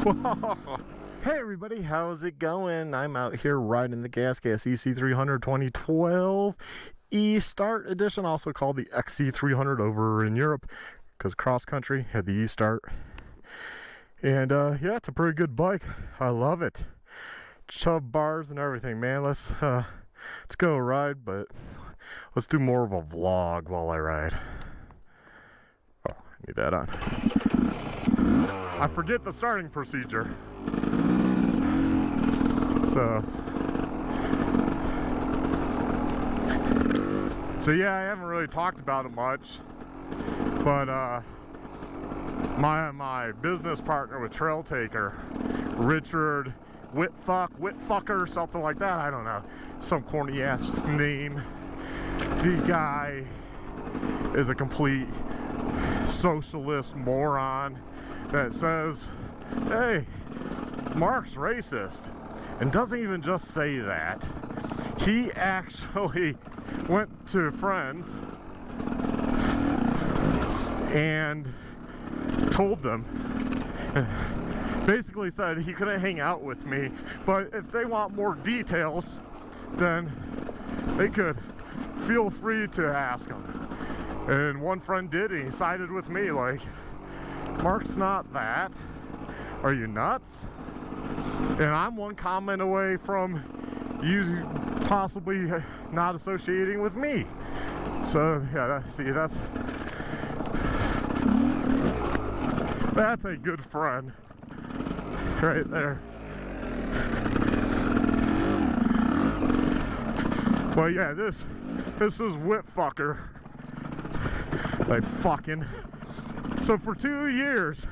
Hey everybody, how's it going? I'm out here riding the Gas EC300 2012 E-Start edition, also called the XC300 over in Europe, because cross country had the E-Start. And yeah, it's a pretty good bike. I love it. Shove bars and everything, man. Let's go ride, but let's do more of a vlog while I ride. Oh, I need that on. I forget the starting procedure. So yeah, I haven't really talked about it much, but my business partner with Trail Taker, Richard WhittFck'ed, something like that, I don't know, some corny ass name. The guy is a complete socialist moron that says, hey, Mark's racist, and doesn't even just say that. He actually went to friends and told them, basically said he couldn't hang out with me, but if they want more details, then they could feel free to ask him. And one friend did, and he sided with me, like, Mark's not that. Are you nuts? And I'm one comment away from you possibly not associating with me. So yeah, that's a good friend right there. Well, yeah, this is WhittFck'ed. Like fucking. So for 2 years,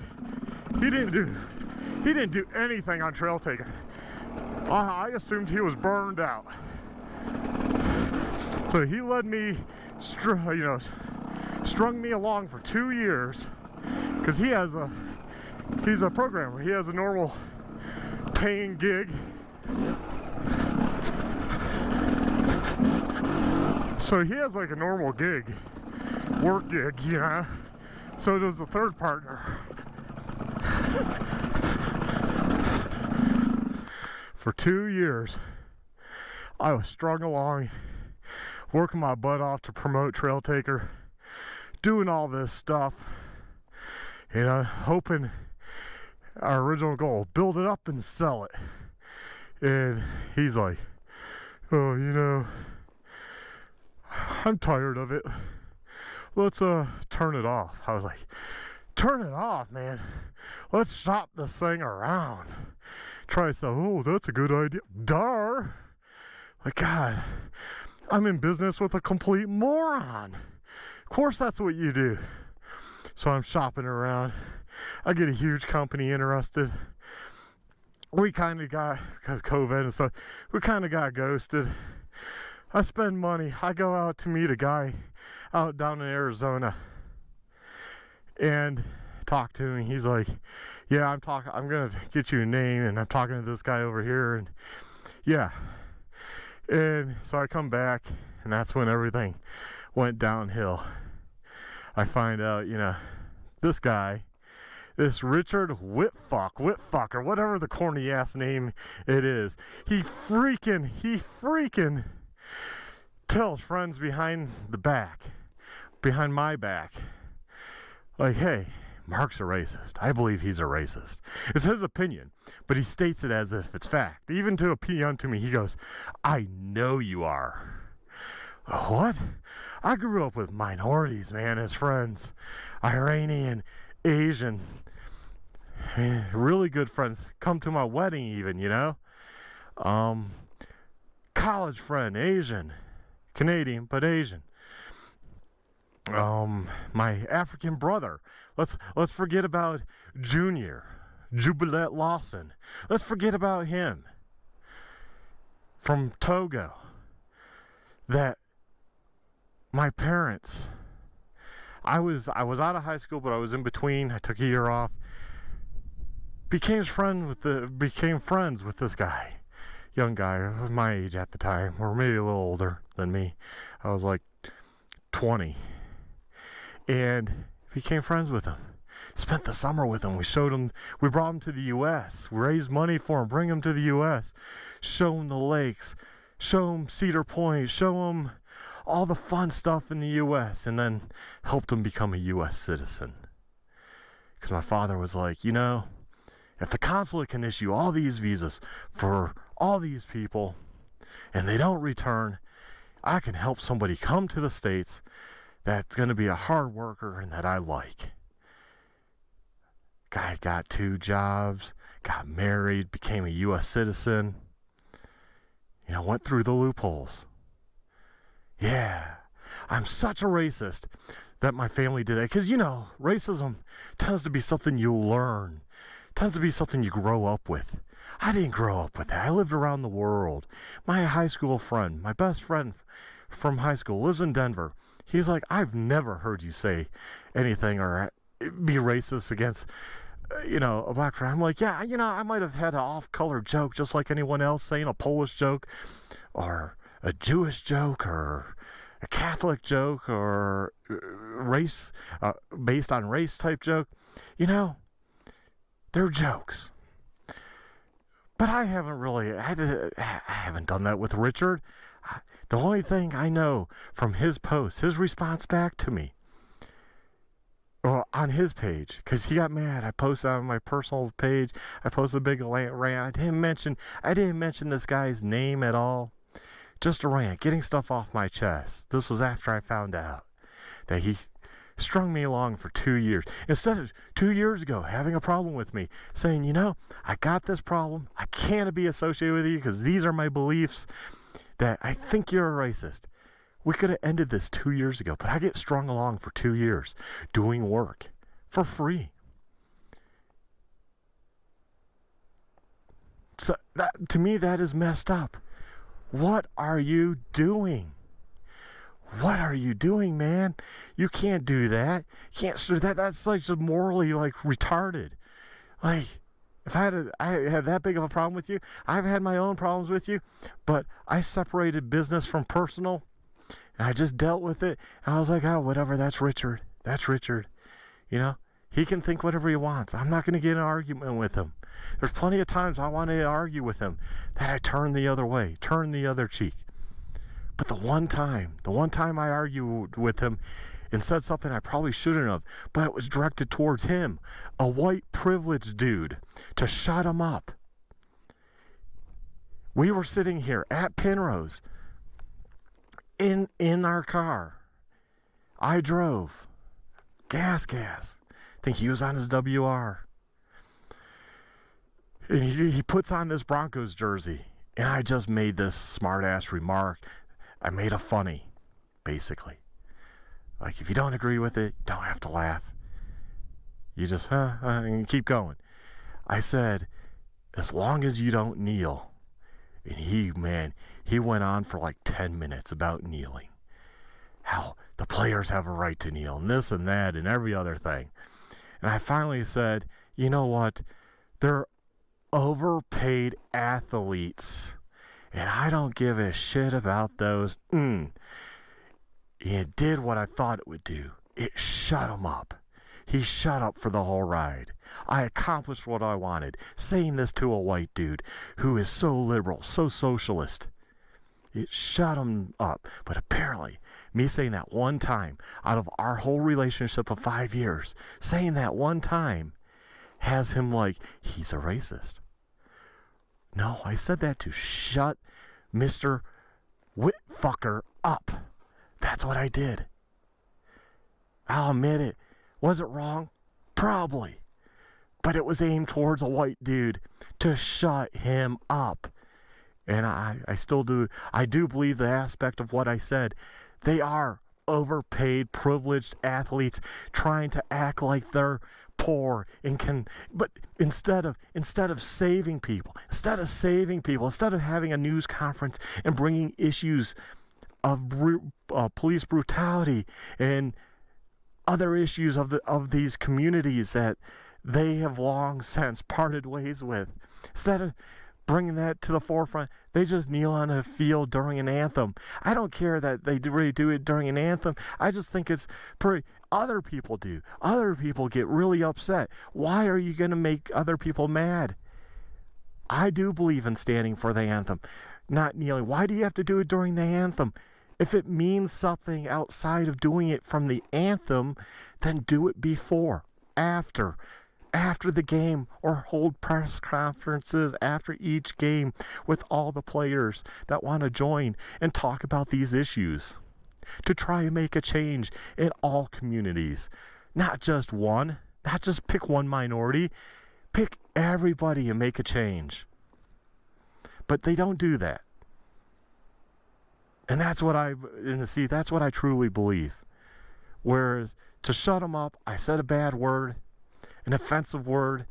he didn't do anything on Trail Taker. I assumed he was burned out. So he let me, strung me along for 2 years, because he's a programmer. He has a normal paying gig. So he has like a normal gig, work gig, you know. So does the third partner. For 2 years, I was strung along, working my butt off to promote Trail Taker, doing all this stuff, you know, hoping our original goal, build it up and sell it. And he's like, oh, you know, I'm tired of it. Let's turn it off. I was like, turn it off, man. Let's shop this thing around. Try to sell. Oh, that's a good idea. Dar. Like, God, I'm in business with a complete moron. Of course that's what you do. So I'm shopping around. I get a huge company interested. We kind of got, because COVID and stuff, we kind of got ghosted. I spend money. I go out to meet a guy out down in Arizona and talk to him. He's like, yeah, I'm gonna get you a name, and I'm talking to this guy over here, and yeah. And so I come back, and that's when everything went downhill. I find out, you know, this guy, this Richard WhittFck'ed, or whatever the corny ass name it is, he freaking tells friends behind my back, like, hey, Mark's a racist. I believe he's a racist. It's his opinion, but he states it as if it's fact. Even to a PM to me, he goes, I know you are. What? I grew up with minorities, man, as friends. Iranian, Asian, really good friends. Come to my wedding even, you know? College friend, Asian. Canadian, but Asian. My African brother. Let's forget about Jubilee Lawson. Let's forget about him. From Togo. That my parents, I was out of high school, but I was in between. I took a year off. Became friends with this guy. Young guy of my age at the time, or maybe a little older than me. I was like 20. And became friends with him. Spent the summer with him. We brought him to the U.S. We raised money for him, bring him to the U.S., show him the lakes, show him Cedar Point, show him all the fun stuff in the U.S., and then helped him become a U.S. citizen. Because my father was like, if the consulate can issue all these visas for all these people and they don't return, I can help somebody come to the States that's going to be a hard worker and that I like. Guy got 2 jobs, got married, became a U.S. citizen, went through the loopholes. Yeah, I'm such a racist that my family did that. Because, racism tends to be something you learn, tends to be something you grow up with. I didn't grow up with that. I lived around the world. My high school friend, my best friend from high school, lives in Denver. He's like, I've never heard you say anything or be racist against, a black friend. I'm like, yeah, I might have had an off-color joke just like anyone else, saying a Polish joke or a Jewish joke or a Catholic joke or race, based on race type joke. They're jokes. But I haven't done that with Richard. The only thing I know from his post, his response back to me, or on his page, because he got mad. I posted on my personal page. I posted a big rant. I didn't mention this guy's name at all. Just a rant, getting stuff off my chest. This was after I found out that he strung me along for 2 years. Instead of 2 years ago having a problem with me, saying, I got this problem. I can't be associated with you because these are my beliefs, that I think you're a racist. We could have ended this 2 years ago, but I get strung along for 2 years doing work for free. So to me, that is messed up. What are you doing? What are you doing, man? You can't do that. You can't do that. That's like just morally retarded. If I had that big of a problem with you, I've had my own problems with you, but I separated business from personal, and I just dealt with it. And I was like, oh, whatever. That's Richard. That's Richard. He can think whatever he wants. I'm not going to get in an argument with him. There's plenty of times I wanted to argue with him that I turned the other way, turned the other cheek. But the one time I argued with him and said something I probably shouldn't have, but it was directed towards him, a white privileged dude, to shut him up. We were sitting here at Penrose in our car. I drove. Gas. I think he was on his WR. And he puts on this Broncos jersey. And I just made this smart-ass remark. I made a funny, basically. If you don't agree with it, you don't have to laugh. You just, and keep going. I said, as long as you don't kneel. And he went on for 10 minutes about kneeling. How the players have a right to kneel, and this and that, and every other thing. And I finally said, you know what? They're overpaid athletes, and I don't give a shit about those. It did what I thought it would do. It shut him up. He shut up for the whole ride. I accomplished what I wanted, saying this to a white dude who is so liberal, so socialist. It shut him up. But apparently, me saying that one time out of our whole relationship of 5 years, saying that one time has him he's a racist. No, I said that to shut Mr. WhittFck'ed up. That's what I did. I'll admit it. Was it wrong? Probably. But it was aimed towards a white dude to shut him up. And I still do. I do believe the aspect of what I said. They are overpaid, privileged athletes trying to act like they're poor but instead of saving people, instead of having a news conference and bringing issues of police brutality and other issues of these communities that they have long since parted ways with, instead of bringing that to the forefront, they just kneel on a field during an anthem. I don't care that they really do it during an anthem. I just think it's pretty other people do. Other people get really upset. Why are you going to make other people mad? I do believe in standing for the anthem, not kneeling. Why do you have to do it during the anthem? If it means something outside of doing it from the anthem, then do it before, after the game, or hold press conferences after each game with all the players that want to join and talk about these issues to try and make a change in all communities. Not just one, not just pick one minority, pick everybody and make a change. But they don't do that. And that's what I truly believe. Whereas to shut them up, I said a bad word, an offensive word,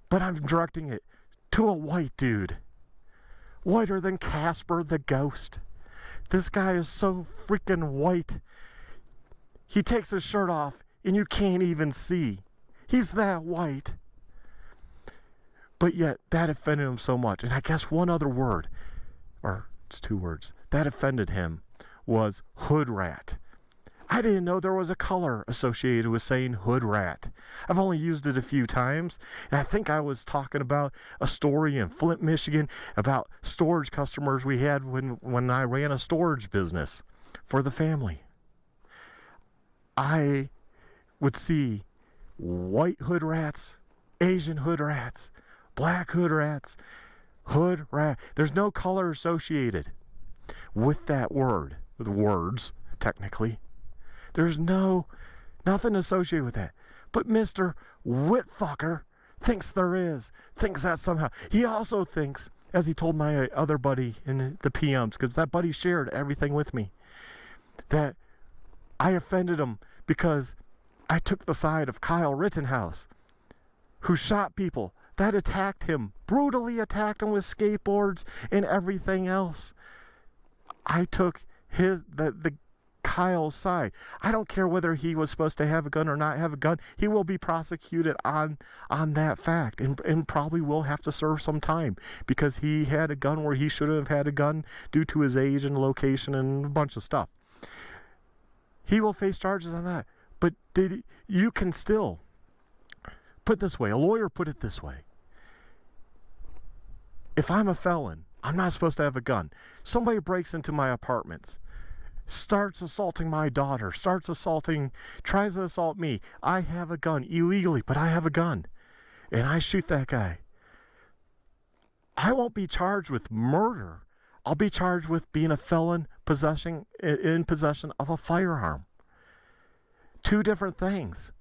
but I'm directing it to a white dude. Whiter than Casper the Ghost. This guy is so freaking white. He takes his shirt off and you can't even see. He's that white. But yet, that offended him so much. And I guess one other word, or it's 2 words, that offended him was hood rat. I didn't know there was a color associated with saying hood rat. I've only used it a few times, and I think I was talking about a story in Flint, Michigan, about storage customers we had when I ran a storage business for the family. I would see white hood rats, Asian hood rats, black hood rats, hood rat. There's no color associated with that word, the words, technically. There's nothing associated with that. But Mr. WhittFck'ed thinks there is. Thinks that somehow. He also thinks, as he told my other buddy in the PMs, because that buddy shared everything with me, that I offended him because I took the side of Kyle Rittenhouse, who shot people that attacked him, brutally attacked him with skateboards and everything else. I took the Kyle's side. I don't care whether he was supposed to have a gun or not have a gun. He will be prosecuted on that fact and probably will have to serve some time because he had a gun where he shouldn't have had a gun due to his age and location and a bunch of stuff. He will face charges on that. But you can still put it this way. A lawyer put it this way. If I'm a felon, I'm not supposed to have a gun. Somebody breaks into my apartments, starts assaulting my daughter, tries to assault me. I have a gun illegally, but I have a gun. And I shoot that guy. I won't be charged with murder. I'll be charged with being a felon in possession of a firearm. 2 different things.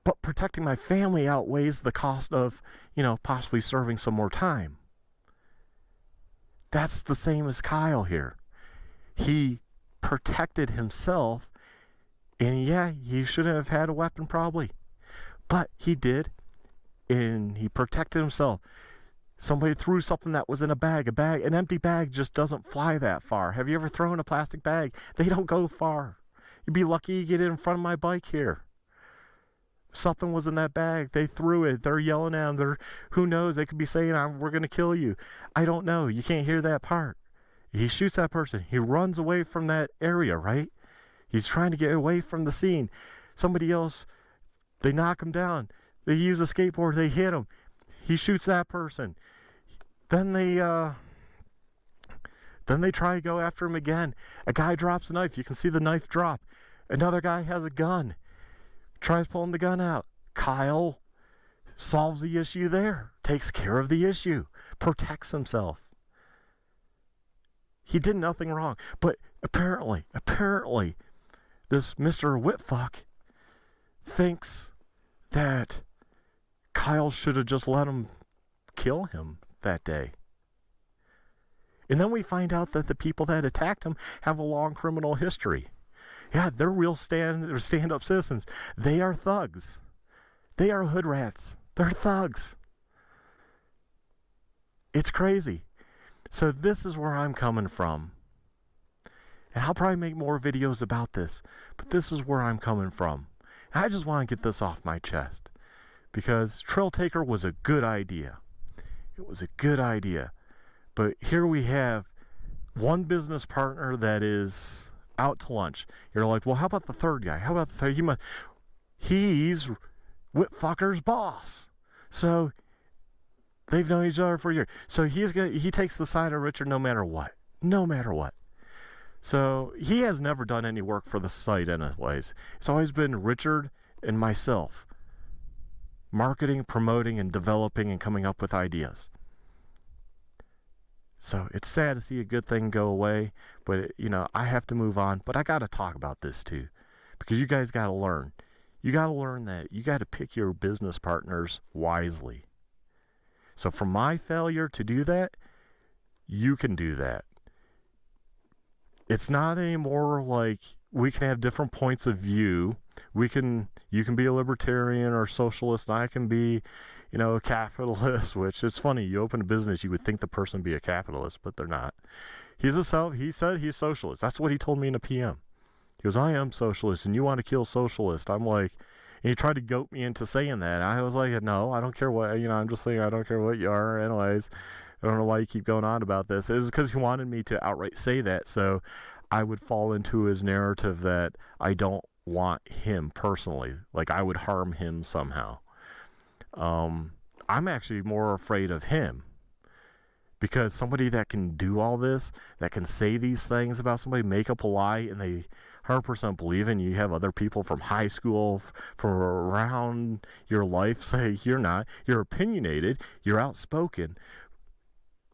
But protecting my family outweighs the cost of, possibly serving some more time. That's the same as Kyle here. He protected himself, and yeah, he shouldn't have had a weapon probably. But he did, and he protected himself. Somebody threw something that was in a bag. An empty bag just doesn't fly that far. Have you ever thrown a plastic bag? They don't go far. You'd be lucky you get it in front of my bike here. Something was in that bag. They threw it. They're yelling at him. Who knows? They could be saying, we're going to kill you. I don't know. You can't hear that part. He shoots that person. He runs away from that area, right? He's trying to get away from the scene. Somebody else, they knock him down. They use a skateboard. They hit him. He shoots that person. Then they try to go after him again. A guy drops a knife. You can see the knife drop. Another guy has a gun. Tries pulling the gun out. Kyle solves the issue there. Takes care of the issue. Protects himself. He did nothing wrong. But apparently, this Mr. WhittFck'ed thinks that Kyle should have just let him kill him that day. And then we find out that the people that attacked him have a long criminal history. Yeah, they're real stand-up citizens. They are thugs. They are hood rats. They're thugs. It's crazy. So this is where I'm coming from. And I'll probably make more videos about this, but this is where I'm coming from. And I just want to get this off my chest because Trail Taker was a good idea. It was a good idea. But here we have one business partner that is out to lunch. You're like, well, how about the third guy? How about the third? He's WhittFck'ed's boss. So they've known each other for years. So he takes the side of Richard no matter what. No matter what. So he has never done any work for the site anyways. It's always been Richard and myself. Marketing, promoting, and developing and coming up with ideas. So it's sad to see a good thing go away, but I have to move on. But I got to talk about this too, because you guys got to learn. You got to learn that you got to pick your business partners wisely. So for my failure to do that, you can do that. It's not anymore like we can have different points of view. You can be a libertarian or socialist, and I can be, a capitalist, which is funny. You open a business, you would think the person would be a capitalist, but they're not. He said he's socialist. That's what he told me in a PM. He goes, I am socialist, and you want to kill socialist. I'm like, and he tried to goat me into saying that. I was like, no, I don't care what, I'm just saying I don't care what you are. Anyways, I don't know why you keep going on about this. It was because he wanted me to outright say that, so I would fall into his narrative that I don't want him personally, like I would harm him somehow. I'm actually more afraid of him, because somebody that can do all this, that can say these things about somebody, make up a lie, and they 100% believe in you. Have other people from high school, from around your life say you're opinionated, you're outspoken,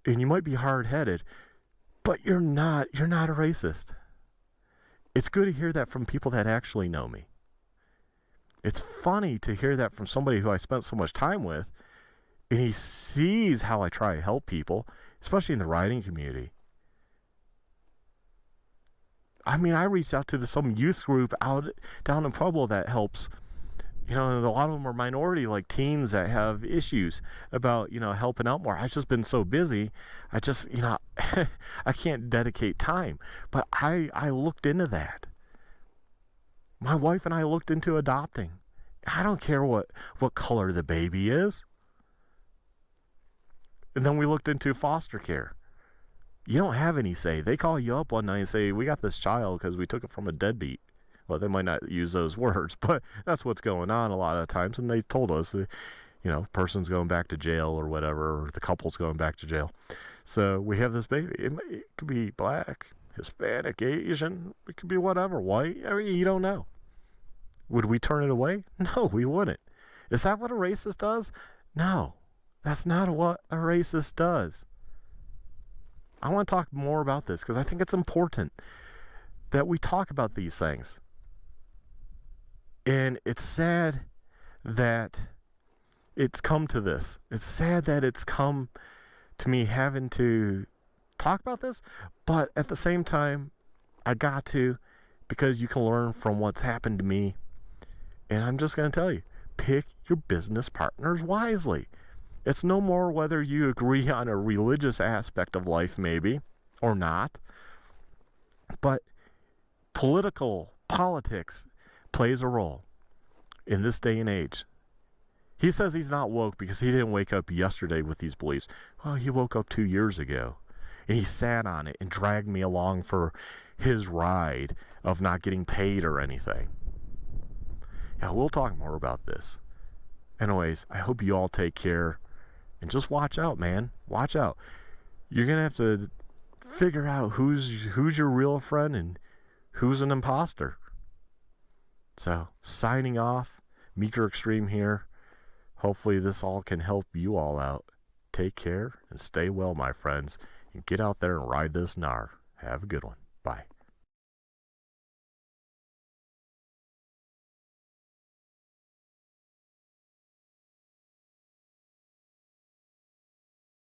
and you might be hard-headed, but you're not a racist. It's good to hear that from people that actually know me. It's funny to hear that from somebody who I spent so much time with, and he sees how I try to help people, especially in the writing community. I mean, I reached out to some youth group down in Pueblo that helps, and a lot of them are minority, like teens that have issues about, helping out more. I've just been so busy. I just, I can't dedicate time. But I looked into that. My wife and I looked into adopting. I don't care what color the baby is. And then we looked into foster care. You don't have any say. They call you up one night and say, we got this child because we took it from a deadbeat. Well, they might not use those words, but that's what's going on a lot of times. And they told us, person's going back to jail or whatever, or the couple's going back to jail. So we have this baby. It could be black, Hispanic, Asian. It could be whatever, white. I mean, you don't know. Would we turn it away? No, we wouldn't. Is that what a racist does? No, that's not what a racist does. I want to talk more about this because I think it's important that we talk about these things. And it's sad that it's come to this. It's sad that it's come to me having to talk about this, but at the same time, I got to, because you can learn from what's happened to me. And I'm just going to tell you, pick your business partners wisely. It's no more whether you agree on a religious aspect of life, maybe, or not. But politics plays a role in this day and age. He says he's not woke because he didn't wake up yesterday with these beliefs. Well, he woke up 2 years ago, and he sat on it and dragged me along for his ride of not getting paid or anything. Yeah, we'll talk more about this. Anyways, I hope you all take care, and just watch out, man. Watch out. You're going to have to figure out who's your real friend and who's an imposter. So, signing off, Meeker Extreme here. Hopefully this all can help you all out. Take care and stay well, my friends, and get out there and ride this gnar. Have a good one.